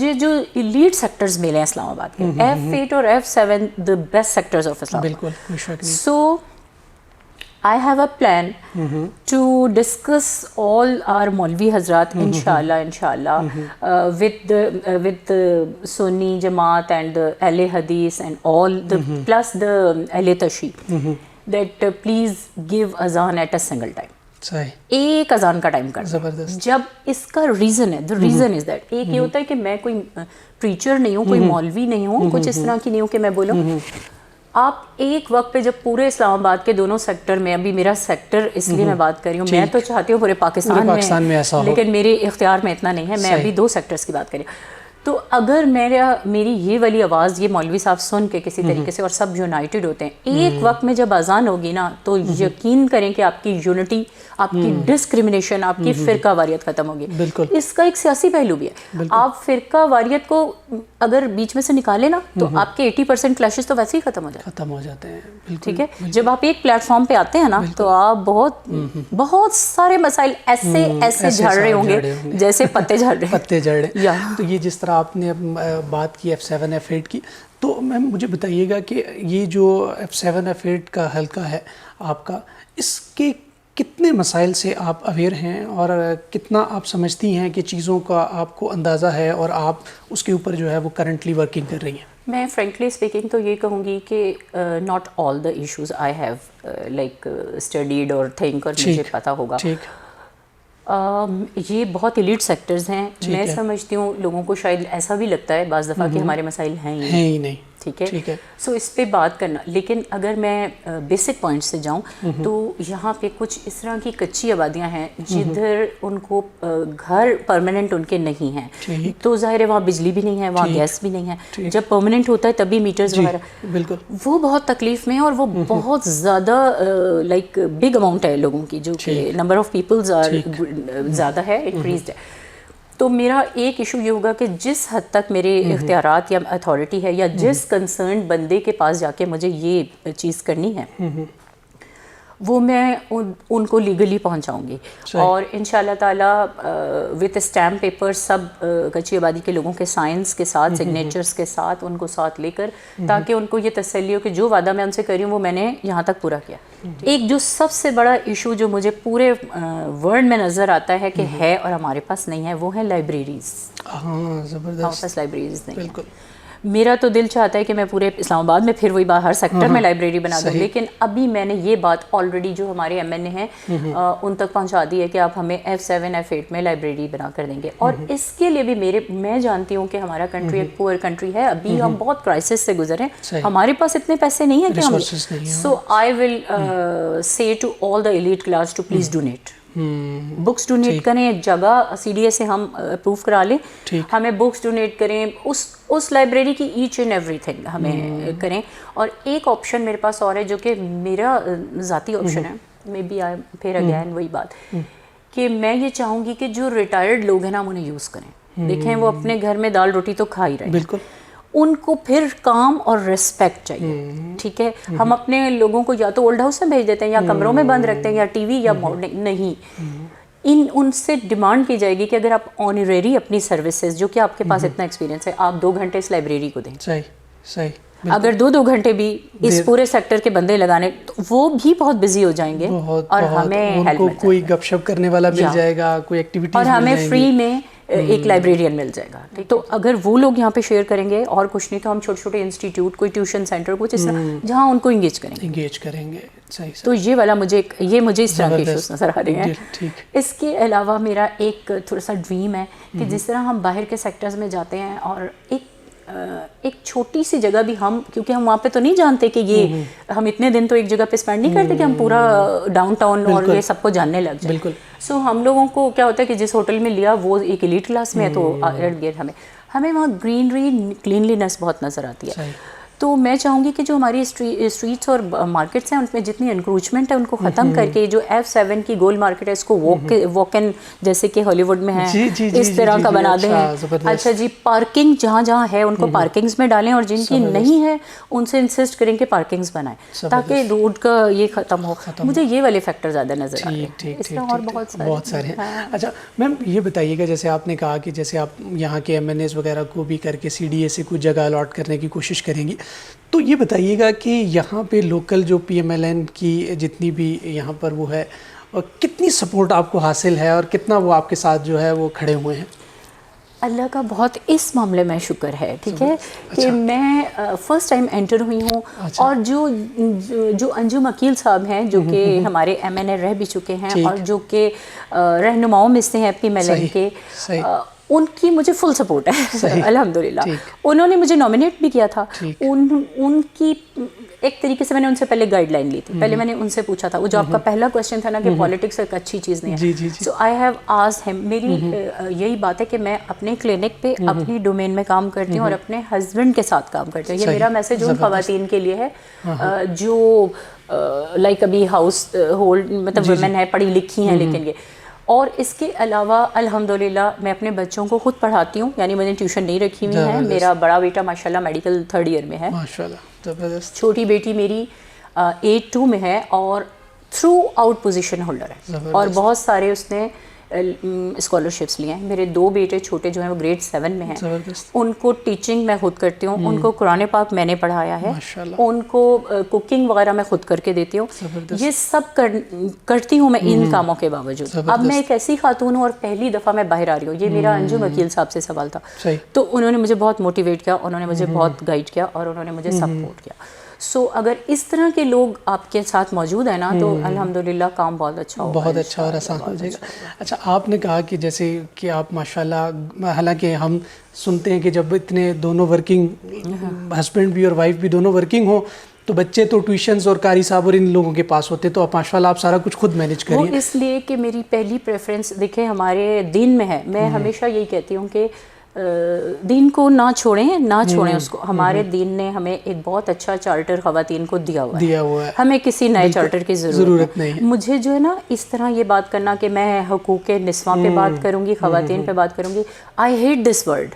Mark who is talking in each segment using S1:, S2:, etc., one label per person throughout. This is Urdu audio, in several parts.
S1: مجھے جو ایلیٹ سیکٹرز ملے ہیں اسلام آباد کے, F8 اور F7 the best sectors of Islamabad.
S2: بالکل کوئی شک نہیں.
S1: So I have a plan to discuss all our Maulvi Hazrat inshallah with the Sunni Jamaat and the Ahle Hadith and all the plus the Ahle Tashi that please give azan at a single time.
S2: صحیح.
S1: ایک اذان کا ٹائم کرنا.
S2: زبردست.
S1: جب اس کا ریزن ہے, the reason is that ایک یہ ہوتا ہے کہ میں کوئی پریچر نہیں ہوں, کوئی مولوی نہیں ہوں, کچھ اس طرح کی نہیں ہوں کہ میں بولوں. آپ ایک وقت پہ جب پورے اسلام آباد کے دونوں سیکٹر میں, ابھی میرا سیکٹر اس لیے میں بات کر رہی ہوں, میں تو چاہتی ہوں پورے پاکستان میں ایسا ہو, لیکن میرے اختیار میں اتنا نہیں ہے, میں ابھی 2 سیکٹرز کی بات کر رہی ہوں. تو اگر میری یہ والی آواز یہ مولوی صاحب سن کے کسی طریقے سے, اور سب یونائٹڈ ہوتے ہیں ایک وقت میں, جب اذان ہوگی نا, تو یقین کریں کہ آپ کی یونٹی, آپ کی ڈسکریمنیشن, آپ کی فرقہ واریت ختم ہوگی. اس کا ایک سیاسی پہلو بھی ہے. آپ فرقہ واریت کو اگر بیچ میں سے نکالے نا, تو آپ کے 80% کلیشز تو ویسے ہی ختم ہو جاتے ہیں. ٹھیک ہے, جب آپ ایک پلیٹ فارم پہ آتے ہیں نا, تو آپ بہت سارے مسائل ایسے جھاڑ رہے ہوں گے جیسے پتے جھاڑ رہے ہیں.
S2: تو یہ جس طرح آپ نے بات کی F7 F8 کی, تو میم مجھے بتائیے گا کہ یہ جو F7 F8 کا حلقہ ہے آپ کا, اس کے کتنے مسائل سے آپ اویئر ہیں, اور کتنا آپ سمجھتی ہیں کہ چیزوں کا آپ کو اندازہ ہے, اور آپ اس کے اوپر جو ہے وہ کرنٹلی ورکنگ کر رہی ہیں؟
S1: میں فرینکلی اسپیکنگ تو یہ کہوں گی کہ not all the issues I have like studied اور تھنک, اور مجھے پتہ ہوگا. یہ بہت ایلیٹ سیکٹرز ہیں. میں سمجھتی ہوں لوگوں کو شاید ایسا بھی لگتا ہے بعض دفعہ کہ ہمارے مسائل ہیں ہی نہیں. ٹھیک ہے, سو اس پہ بات کرنا. لیکن اگر میں بیسک پوائنٹ سے جاؤں تو یہاں پہ کچھ اس طرح کی کچی آبادیاں ہیں جدھر ان کو گھر پرماننٹ ان کے نہیں ہیں, تو ظاہر ہے وہاں بجلی بھی نہیں ہے, وہاں گیس بھی نہیں ہے. جب پرماننٹ ہوتا ہے تبھی میٹرز وغیرہ,
S2: بالکل
S1: وہ بہت تکلیف میں ہیں, اور وہ بہت زیادہ لائک بگ اماؤنٹ ہے لوگوں کی, جو کہ نمبر آف پیپلز زیادہ ہے, انکریزڈ ہے. تو میرا ایک ایشو یہ ہوگا کہ جس حد تک میرے اختیارات یا اتھارٹی ہے, یا جس کنسرنڈ بندے کے پاس جا کے مجھے یہ چیز کرنی ہے, وہ میں ان کو لیگلی پہنچاؤں گی. اور انشاءاللہ تعالیٰ وتھ اسٹیمپ پیپر سب کچی آبادی کے لوگوں کے سائنس کے ساتھ, سگنیچرز کے ساتھ, ان کو ساتھ لے کر, تاکہ ان کو یہ تسلی ہو کہ جو وعدہ میں ان سے کر رہی ہوں وہ میں نے یہاں تک پورا کیا. ایک جو سب سے بڑا ایشو جو مجھے پورے ورلڈ میں نظر آتا ہے کہ ہے اور ہمارے پاس نہیں ہے, وہ ہے لائبریریز. ہمارے پاس لائبریریز نہیں ہیں. میرا تو دل چاہتا ہے کہ میں پورے اسلام آباد میں پھر وہی ہر سیکٹر میں لائبریری بنا دوں, لیکن ابھی میں نے یہ بات آلریڈی جو ہمارے MNA ہیں ان تک پہنچا دی ہے کہ آپ ہمیں F7 F8 میں لائبریری بنا کر دیں گے. اور اس کے لیے بھی میں جانتی ہوں کہ ہمارا کنٹری ایک پور کنٹری ہے, ابھی ہم بہت کرائسس سے گزرے ہیں, ہمارے پاس اتنے پیسے نہیں ہیں کہ ہم, سو I will say to all the elite class to please donate, books donate کریں, جگہ CDA سے ہم اپروو کرا لیں, ہمیں بکس ڈونیٹ کریں, اس لائبریری کی ایچ اینڈ ایوری تھنگ ہمیں کریں. اور ایک آپشن میرے پاس اور ہے جو کہ میرا ذاتی آپشن ہے, مے بی پھر اگین وہی بات کہ میں یہ چاہوں گی کہ جو ریٹائرڈ لوگ ہیں نا, ہم انہیں یوز کریں. دیکھیں وہ اپنے گھر میں دال روٹی تو کھا ہی رہے ہیں, بالکل, ان کو پھر کام اور ریسپیکٹ چاہیے. ٹھیک ہے, ہم اپنے لوگوں کو یا تو اولڈ ہاؤس میں بھیج دیتے ہیں, یا کمروں میں بند رکھتے ہیں, یا ٹی وی یا نہیں. ان سے ڈیمانڈ کی جائے گی کہ اگر آپ آنریری اپنی سروسز, جو کہ آپ کے پاس اتنا ایکسپیرینس ہے, آپ 2 گھنٹے اس لائبریری کو دیں.
S2: صحیح.
S1: اگر 2 گھنٹے بھی اس پورے سیکٹر کے بندے لگانے, تو وہ بھی بہت بزی ہو جائیں گے, اور ہمیں ہیلپ مل
S2: کوئی گپ شپ کرنے والا مل جائے گا, کوئی ایکٹیویٹیز,
S1: اور ہمیں فری میں ایک لائبریرین مل جائے گا. تو اگر وہ لوگ یہاں پہ شیئر کریں گے, اور کچھ نہیں تو ہم چھوٹے چھوٹے انسٹیٹیوٹ, کوئی ٹیوشن سینٹر, کچھ اس طرح جہاں ان کو انگیج کریں گے. تو یہ والا مجھے اس طرح کے ایشوز نظر آ رہے ہیں. اس کے علاوہ میرا ایک تھوڑا سا ڈریم ہے کہ جس طرح ہم باہر کے سیکٹرز میں جاتے ہیں, اور ایک چھوٹی سی جگہ بھی ہم, کیونکہ ہم وہاں پہ تو نہیں جانتے کہ یہ ہم اتنے دن تو ایک جگہ پہ اسپینڈ نہیں کرتے کہ ہم پورا ڈاؤن ٹاؤن اور یہ سب کو جاننے لگ جائیں. بالکل. سو ہم لوگوں کو کیا ہوتا ہے کہ جس ہوٹل میں لیا وہ ایک ایلیٹ کلاس میں ہے, تو ارد گرد ہمیں وہاں گرینری, کلینلینس بہت نظر آتی ہے. تو میں چاہوں گی کہ جو ہماری اسٹریٹس اور مارکیٹس ہیں ان میں جتنی انکروچمنٹ ہے ان کو ختم کر کے جو F7 کی گولڈ مارکیٹ ہے اس کو واک ان جیسے کہ ہالی ووڈ میں ہے اس طرح کا بنا دیں. اچھا جی, پارکنگ جہاں جہاں ہے ان کو پارکنگز میں ڈالیں, اور جن کی نہیں ہے ان سے انسسٹ کریں کہ پارکنگز بنائیں تاکہ روڈ کا یہ ختم ہو. مجھے یہ والے فیکٹر زیادہ نظر آ رہے ہیں, اس طرح اور بہت سارے
S2: ہیں. اچھا میم یہ بتائیے گا, جیسے آپ نے کہا کہ جیسے آپ یہاں کے MNAs وغیرہ کو بھی کر کے CDA سے کچھ جگہ الاٹ کرنے کی کوشش کریں گی, تو یہ بتائیے گا کہ یہاں پہ لوکل جو PMLN کی جتنی بھی یہاں پر وہ ہے, اور کتنی سپورٹ آپ کو حاصل ہے اور کتنا وہ آپ کے ساتھ جو ہے وہ کھڑے ہوئے ہیں؟
S1: اللہ کا بہت اس معاملے میں شکر ہے, ٹھیک ہے, کہ میں فرسٹ ٹائم انٹر ہوئی ہوں, اور جو انجم عقیل صاحب ہیں جو کہ ہمارے MNA رہ بھی چکے ہیں اور جو کہ رہنماؤں میں سے ہیں PMLN کے, ان کی مجھے فل سپورٹ ہے الحمدللہ. انہوں نے مجھے نامینیٹ بھی کیا تھا. ان کی ایک طریقے سے میں نے ان سے پہلے گائیڈ لائن لی تھی. پہلے میں نے ان سے پوچھا تھا, وہ جو آپ کا پہلا کویشچن تھا نا کہ پالیٹکس ایک اچھی چیز نہیں ہے, سو آئی ہیو آسکڈ ہم. میری یہی بات ہے کہ میں اپنے کلینک پہ اپنی ڈومین میں کام کرتی ہوں اور اپنے ہسبینڈ کے ساتھ کام کرتی ہوں. یہ میرا میسج ان خواتین کے لیے ہے جو لائک ابھی ہاؤس ہولڈ مطلب ویمن ہے, پڑھی لکھی ہیں, لیکن یہ اور اس کے علاوہ الحمدللہ میں اپنے بچوں کو خود پڑھاتی ہوں, یعنی میں نے ٹیوشن نہیں رکھی ہوئی ہے. میرا بڑا بیٹا ماشاءاللہ میڈیکل 3rd ایئر میں ہے, چھوٹی بیٹی میری 8-2 میں ہے اور تھرو آؤٹ پوزیشن ہولڈر ہے, اور بہت سارے اس نے اسکالرشپس لیے ہیں. میرے 2 بیٹے چھوٹے جو ہیں وہ گریڈ 7 میں ہیں, ان کو ٹیچنگ میں خود کرتی ہوں, ان کو قرآن پاک میں نے پڑھایا ہے, ان کو کوکنگ وغیرہ میں خود کر کے دیتی ہوں. یہ سب کرتی ہوں میں ان کاموں کے باوجود. اب میں ایک ایسی خاتون ہوں اور پہلی دفعہ میں باہر آ رہی ہوں. یہ میرا انجم عقیل صاحب سے سوال تھا, تو انہوں نے مجھے بہت موٹیویٹ کیا, انہوں نے مجھے بہت گائیڈ کیا اور انہوں نے مجھے سپورٹ کیا. سو اگر اس طرح کے لوگ آپ کے ساتھ موجود ہیں نا تو الحمدللہ کام بہت اچھا ہوگا,
S2: بہت اچھا اور آسان ہو جائے گا. اچھا آپ نے کہا کہ جیسے کہ آپ ماشاءاللہ, حالانکہ ہم سنتے ہیں کہ جب اتنے دونوں ورکنگ ہسبینڈ بھی اور وائف بھی دونوں ورکنگ ہوں تو بچے تو ٹیوشنز اور قاری صاحب اور ان لوگوں کے پاس ہوتے, تو آپ ماشاءاللہ آپ سارا کچھ خود مینیج کریے.
S1: وہ اس لیے کہ میری پہلی پریفرنس دیکھیں ہمارے دین میں ہے. میں ہمیشہ یہی کہتی ہوں کہ دین کو نہ چھوڑیں اس کو. ہمارے دین نے ہمیں ایک بہت اچھا چارٹر خواتین کو دیا ہوا ہے, ہمیں کسی نئے چارٹر کی ضرورت نہیں ہے. مجھے جو ہے نا اس طرح یہ بات کرنا کہ میں حقوق نسواں پہ بات کروں گی, خواتین پہ بات کروں گی, I hate this word.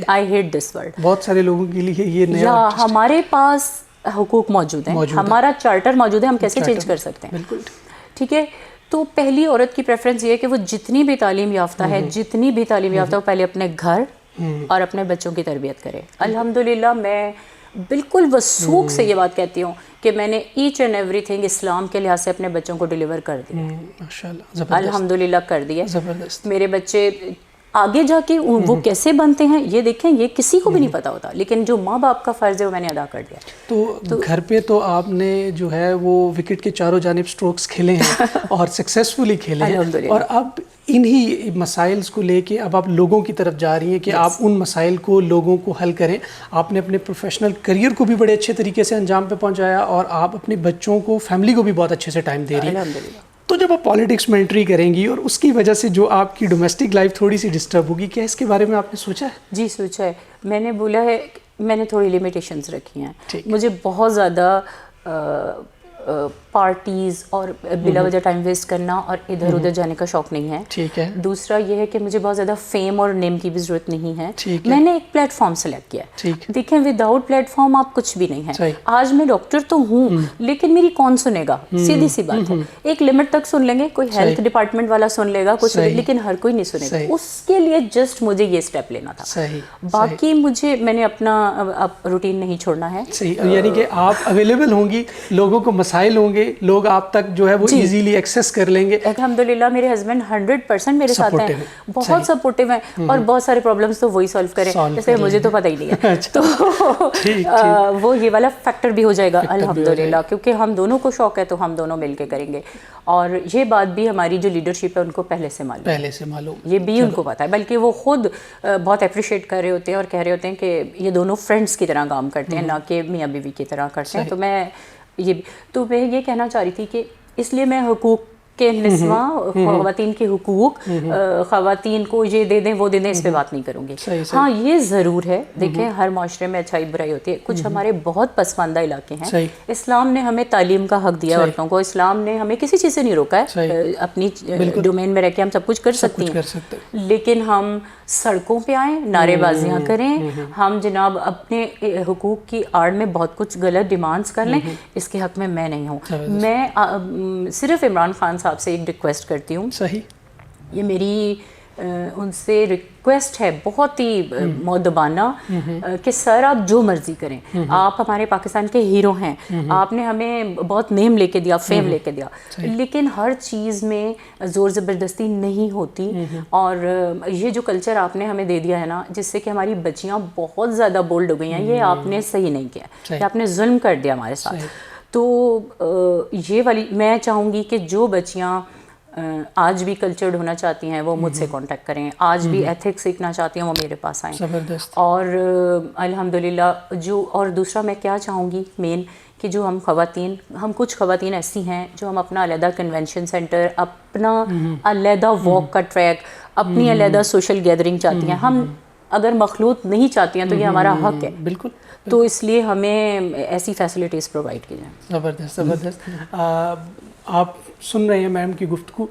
S1: I hate this word.
S2: بہت سارے لوگوں کے لیے یہ نیا,
S1: ہمارے پاس حقوق موجود ہیں, ہمارا چارٹر موجود ہے, ہم کیسے چینج کر سکتے ہیں؟
S2: بالکل
S1: ٹھیک ہے. تو پہلی عورت کی پریفرنس یہ ہے کہ وہ جتنی بھی تعلیم یافتہ ہے وہ پہلے اپنے گھر اور اپنے بچوں کی تربیت کرے. الحمدللہ میں بالکل وثوق سے یہ بات کہتی ہوں کہ میں نے ایچ اینڈ ایوری تھنگ اسلام کے لحاظ سے اپنے بچوں کو ڈیلیور کر دیا, الحمدللہ کر دیا. میرے بچے آگے جا کے وہ کیسے بنتے ہیں یہ دیکھیں, یہ کسی کو بھی نہیں پتا ہوتا, لیکن جو ماں باپ کا فرض ہے وہ میں نے ادا کر دیا.
S2: تو گھر پہ تو آپ نے جو ہے وہ وکٹ کے چاروں جانب سٹروکس کھیلے ہیں اور سکسیسفلی کھیلے ہیں, اور اب انہی مسائل کو لے کے اب آپ لوگوں کی طرف جا رہی ہیں کہ آپ ان مسائل کو لوگوں کو حل کریں. آپ نے اپنے پروفیشنل کریئر کو بھی بڑے اچھے طریقے سے انجام پہ پہنچایا, اور آپ اپنے بچوں کو, فیملی کو بھی بہت اچھے سے ٹائم دے رہی ہیں. تو جب آپ پالیٹکس میں انٹری کریں گی اور اس کی وجہ سے جو آپ کی ڈومیسٹک لائف تھوڑی سی ڈسٹرب ہوگی, کیا اس کے بارے میں آپ نے سوچا ہے؟
S1: جی سوچا ہے. میں نے بولا ہے, میں نے تھوڑی لمیٹیشنز رکھی ہیں. مجھے بہت زیادہ پارٹیز اور بلا وجہ ٹائم ویسٹ کرنا اور ادھر ادھر جانے کا شوق نہیں ہے.
S2: ٹھیک ہے.
S1: دوسرا یہ ہے کہ مجھے بہت زیادہ فیم اور نیم کی بھی ضرورت نہیں ہے. میں نے ایک پلیٹ فارم سلیکٹ کیا. دیکھیں ود آؤٹ پلیٹ فارم آپ کچھ بھی نہیں ہے. آج میں ڈاکٹر تو ہوں لیکن میری کون سنے گا, سیدھی سی بات ہے. ایک لمٹ تک سن لیں گے, کوئی ہیلتھ ڈپارٹمنٹ والا سن لے گا کچھ, لیکن ہر کوئی نہیں سنے گا. اس کے لیے جسٹ مجھے یہ اسٹیپ لینا تھا. باقی میں نے اپنا روٹین نہیں چھوڑنا ہے.
S2: یعنی کہ آپ اویلیبل ہوں گی, لوگوں کو مسائل ہوں گے, لوگ آپ تک جو ہے وہ ایزیلی ایکسیس کر لیں گے.
S1: الحمدللہ میرے ہسبینڈ 100% میرے ساتھ ہیں, بہت سپورٹیو ہیں, اور بہت سارے پرابلمس تو وہی سالو کریں, جیسے مجھے تو پتہ ہی نہیں ہے. تو وہ یہ والا فیکٹر بھی ہو جائے گا الحمدللہ, کیونکہ ہم دونوں کو شوق ہے تو ہم دونوں مل کے کریں گے. اور یہ بات بھی ہماری جو لیڈرشپ ہے ان کو پہلے سے معلوم, یہ بھی ان کو پتہ ہے, بلکہ وہ خود بہت اپریشیٹ کر رہے ہوتے ہیں اور کہہ رہے ہوتے ہیں کہ یہ دونوں فرینڈس کی طرح کام کرتے ہیں, نہ کہ میاں بیوی کی طرح کرتے ہیں. تو میں یہ کہنا چاہ رہی تھی کہ اس لیے میں حقوق کہ نسواں خواتین کے حقوق خواتین کو یہ دے دیں وہ دے دیں، اس پہ بات نہیں کروں گی. ہاں یہ ضرور ہے، دیکھیں ہر معاشرے میں اچھائی برائی ہوتی ہے. کچھ ہمارے بہت پسماندہ علاقے ہیں، اسلام نے ہمیں تعلیم کا حق دیا عورتوں کو، اسلام نے ہمیں کسی چیز سے نہیں روکا ہے، اپنی ڈومین میں رہ کے ہم سب کچھ کر سکتی ہیں، لیکن ہم سڑکوں پہ آئیں، نعرے بازیاں کریں، ہم جناب اپنے حقوق کی آڑ میں بہت کچھ غلط ڈیمانڈز کر لیں، اس کے حق میں نہیں ہوں. میں صرف عمران خان صاحب سے ایک ریکویسٹ کرتی ہوں، یہ میری ان سے ریکویسٹ ہے بہت ہی مؤدبانہ، کہ سر آپ جو مرضی کریں، آپ ہمارے پاکستان کے ہیرو ہیں، آپ نے ہمیں بہت نیم لے کے دیا، فیم لے کے دیا، لیکن ہر چیز میں زور زبردستی نہیں ہوتی. اور یہ جو کلچر آپ نے ہمیں دے دیا ہے نا، جس سے کہ ہماری بچیاں بہت زیادہ بولڈ ہو گئی ہیں، یہ آپ نے صحیح نہیں کیا، یہ آپ نے ظلم کر دیا ہمارے ساتھ. تو یہ والی میں چاہوں گی کہ جو بچیاں آج بھی کلچرڈ ہونا چاہتی ہیں وہ مجھ سے کانٹیکٹ کریں، آج بھی ایتھکس سیکھنا چاہتی ہیں وہ میرے پاس آئیں. اور الحمدللہ اور دوسرا میں کیا چاہوں گی مین، کہ جو ہم کچھ خواتین ایسی ہیں جو ہم اپنا علیحدہ کنونشن سینٹر، اپنا علیحدہ واک کا ٹریک، اپنی علیحدہ سوشل گیدرنگ چاہتی ہیں. ہم اگر مخلوط نہیں چاہتی ہیں تو یہ ہمارا حق ہے، بالکل، تو اس لیے ہمیں ایسی فیسلٹیز پرووائڈ کی جائیں.
S2: زبردست. آپ سن رہے ہیں میم کی گفتگو،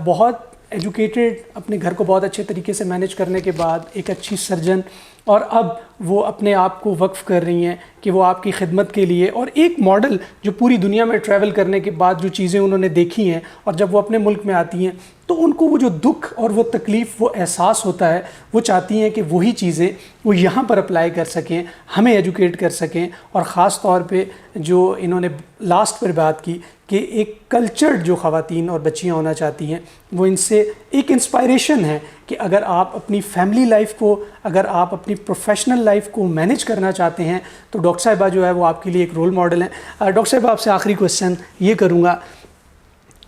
S2: بہت ایجوکیٹڈ، اپنے گھر کو بہت اچھے طریقے سے مینیج کرنے کے بعد ایک اچھی سرجن، اور اب وہ اپنے آپ کو وقف کر رہی ہیں کہ وہ آپ کی خدمت کے لیے، اور ایک ماڈل جو پوری دنیا میں ٹریول کرنے کے بعد جو چیزیں انہوں نے دیکھی ہیں، اور جب وہ اپنے ملک میں آتی ہیں تو ان کو وہ جو دکھ اور وہ تکلیف وہ احساس ہوتا ہے، وہ چاہتی ہیں کہ وہی چیزیں وہ یہاں پر اپلائی کر سکیں، ہمیں ایجوکیٹ کر سکیں. اور خاص طور پہ جو انہوں نے لاسٹ پر بات کی کہ ایک کلچرڈ جو خواتین اور بچیاں ہونا چاہتی ہیں، وہ ان سے ایک انسپائریشن ہے کہ اگر آپ اپنی فیملی لائف کو، اگر آپ اپنی پروفیشنل لائف کو مینیج کرنا چاہتے ہیں تو ڈاکٹر صاحبہ جو ہے وہ آپ کے لیے ایک رول ماڈل ہیں. ڈاکٹر صاحبہ آپ سے آخری کوسچن یہ کروں گا،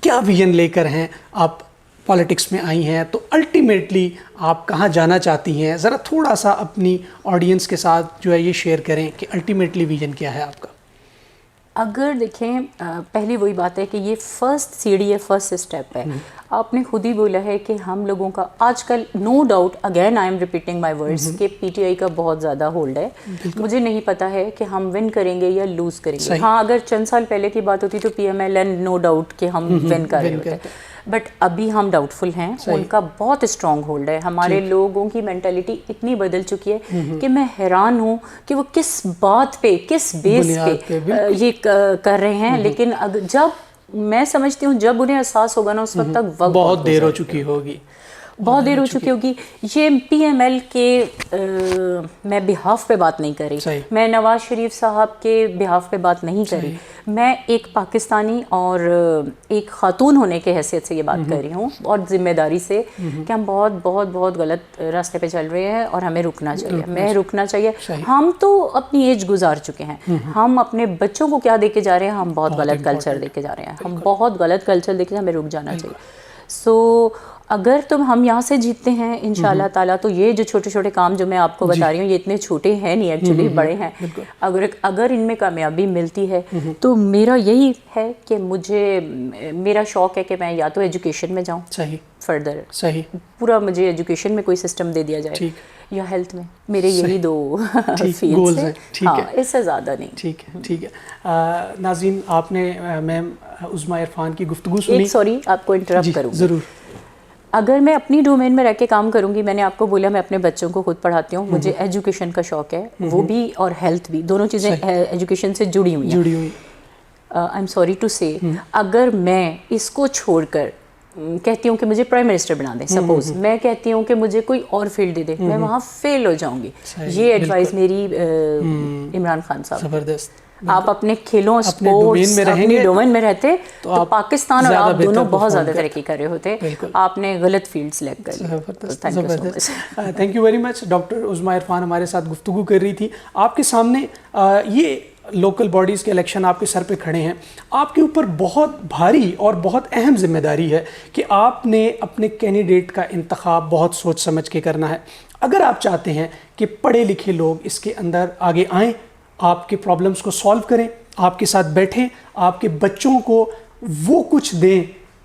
S2: کیا ویژن لے کر ہیں آپ پالیٹکس میں آئی ہیں، تو الٹیمیٹلی آپ کہاں جانا چاہتی ہیں؟ ذرا تھوڑا سا اپنی آڈینس کے ساتھ جو ہے یہ شیئر کریں کہ الٹیمیٹلی ویژن کیا ہے آپ کا.
S1: اگر دیکھیں پہلی وہی بات ہے کہ یہ فرسٹ سیڑھی ہے، فرسٹ اسٹیپ ہے. آپ نے خود ہی بولا ہے کہ ہم لوگوں کا آج کل no doubt, again I am repeating my words, کہ پی ٹی آئی کا بہت زیادہ ہولڈ ہے. مجھے نہیں پتا ہے کہ ہم ون کریں گے یا لوز کریں گے. ہاں اگر چند سال پہلے کی بات ہوتی تو P M L N no doubt کہ ہم ون کر رہے ہوتے، بٹ ابھی ہم ڈاؤٹ فل ہیں. ان کا بہت اسٹرانگ ہولڈ ہے. ہمارے لوگوں کی مینٹیلٹی اتنی بدل چکی ہے کہ میں حیران ہوں کہ وہ کس بات پہ، کس بیس پہ یہ کر رہے ہیں. لیکن جب میں سمجھتی ہوں جب انہیں احساس ہوگا نا، اس وقت تک وقت
S2: بہت دیر ہو چکی ہوگی،
S1: بہت دیر ہو چکی ہوگی. یہ پی ایم ایل کے میں بہاف پہ بات نہیں کر رہی، میں نواز شریف صاحب کے بہاف پہ بات نہیں کر رہی، میں ایک پاکستانی اور ایک خاتون ہونے کے حیثیت سے یہ بات کر رہی ہوں، اور ذمہ داری سے کہ ہم بہت بہت بہت غلط راستے پہ چل رہے ہیں اور ہمیں رکنا چاہیے. ہمیں رکنا چاہیے. ہم تو اپنی ایج گزار چکے ہیں، ہم اپنے بچوں کو کیا دے کے جا رہے ہیں؟ ہم بہت غلط کلچر دے کے جا رہے ہیں، ہم بہت غلط کلچر دے کے، ہمیں رک جانا چاہیے. سو اگر ہم یہاں سے جیتتے ہیں انشاءاللہ تعالیٰ، تو یہ جو چھوٹے چھوٹے کام جو میں آپ کو بتا رہی ہوں، یہ اتنے چھوٹے ہیں نہیں، ایکچولی بڑے ہیں. اگر ان میں کامیابی ملتی ہے تو میرا یہی ہے کہ میرا شوق ہے کہ میں یا تو ایجوکیشن میں جاؤں فردر، پورا مجھے ایجوکیشن میں کوئی سسٹم دے دیا جائے، یا ہیلتھ میں. میرے یہی دو فیلڈز ہیں، ہاں اس سے زیادہ نہیں.
S2: ٹھیک ہے. ناظرین، آپ نے میم عظمیٰ عرفان کی گفتگو سنی.
S1: سوری آپ کو انٹرپٹ کروں گی.
S2: ضرور.
S1: اگر میں اپنی ڈومین میں رہ کے کام کروں گی، میں نے آپ کو بولا میں اپنے بچوں کو خود پڑھاتی ہوں، مجھے ایجوکیشن کا شوق ہے، وہ بھی اور ہیلتھ بھی، دونوں چیزیں ایجوکیشن سے جڑی ہوئی ہیں. آئی ایم سوری ٹو سے، اگر میں اس کو چھوڑ کر کہتی ہوں کہ مجھے پرائم منسٹر بنا دیں، سپوز میں کہتی ہوں کہ مجھے کوئی اور فیلڈ دے دے، میں وہاں فیل ہو جاؤں گی. یہ ایڈوائز میری عمران خان صاحب.
S2: زبردست.
S1: آپ اپنے کھیلوں، اسپورٹس، اپنی ڈومین میں رہتے تو پاکستان اور آپ دونوں بہت زیادہ ترقی کر رہے ہوتے. آپ نے غلط فیلڈ سلیکٹ کر لی.
S2: Thank you very much. Doctor Uzma Irfan ہمارے ساتھ گفتگو کر رہی تھی. آپ کے سامنے یہ لوکل باڈیز کے الیکشن آپ کے سر پہ کھڑے ہیں، آپ کے اوپر بہت بھاری اور بہت اہم ذمہ داری ہے کہ آپ نے اپنے کینڈیڈیٹ کا انتخاب بہت سوچ سمجھ کے کرنا ہے. اگر آپ چاہتے ہیں کہ پڑھے لکھے لوگ اس کے اندر آگے آئیں، آپ کے پرابلمس کو سالو کریں، آپ کے ساتھ بیٹھیں، آپ کے بچوں کو وہ کچھ دیں